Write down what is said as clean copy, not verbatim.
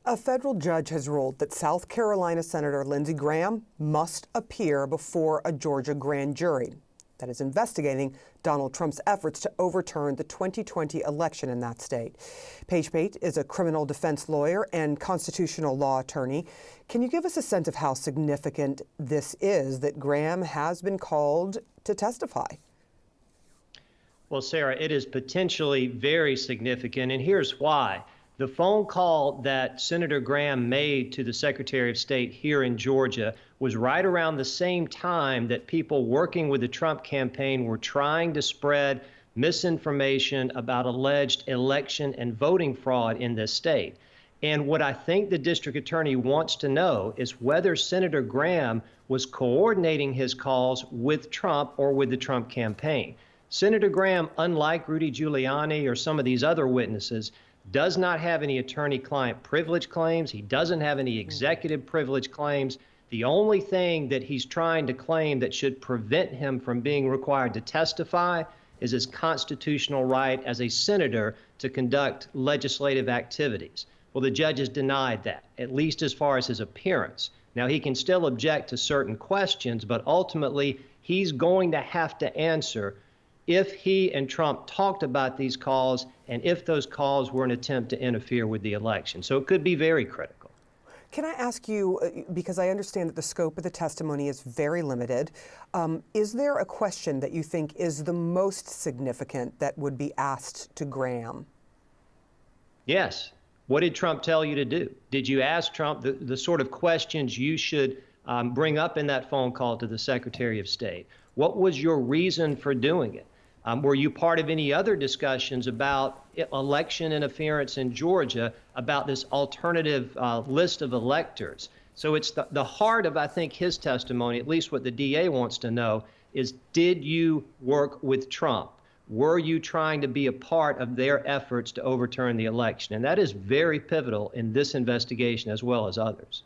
A federal judge has ruled that South Carolina Senator Lindsey Graham must appear before a Georgia grand jury that is investigating Donald Trump's efforts to overturn the 2020 election in that state. Paige Pate is a criminal defense lawyer and constitutional law attorney. Can you give us a sense of how significant this is that Graham has been called to testify? Well, Sarah, it is potentially very significant, and here's why. The phone call that Senator Graham made to the Secretary of State here in Georgia was right around the same time that people working with the Trump campaign were trying to spread misinformation about alleged election and voting fraud in this state. And what I think the district attorney wants to know is whether Senator Graham was coordinating his calls with Trump or with the Trump campaign. Senator Graham, unlike Rudy Giuliani or some of these other witnesses, does not have any attorney-client privilege claims. He doesn't have any executive privilege claims. The only thing that he's trying to claim that should prevent him from being required to testify is his constitutional right as a senator to conduct legislative activities. Well, the judge has denied that, at least as far as his appearance. Now, he can still object to certain questions, but ultimately, he's going to have to answer if he and Trump talked about these calls and if those calls were an attempt to interfere with the election. So it could be very critical. Can I ask you, because I understand that the scope of the testimony is very limited, is there a question that you think is the most significant that would be asked to Graham? Yes. What did Trump tell you to do? Did you ask Trump the sort of questions you should bring up in that phone call to the Secretary of State? What was your reason for doing it? Were you part of any other discussions about election interference in Georgia, about this alternative list of electors? So it's the heart of, I think, his testimony, at least what the DA wants to know, is did you work with Trump? Were you trying to be a part of their efforts to overturn the election? And that is very pivotal in this investigation as well as others.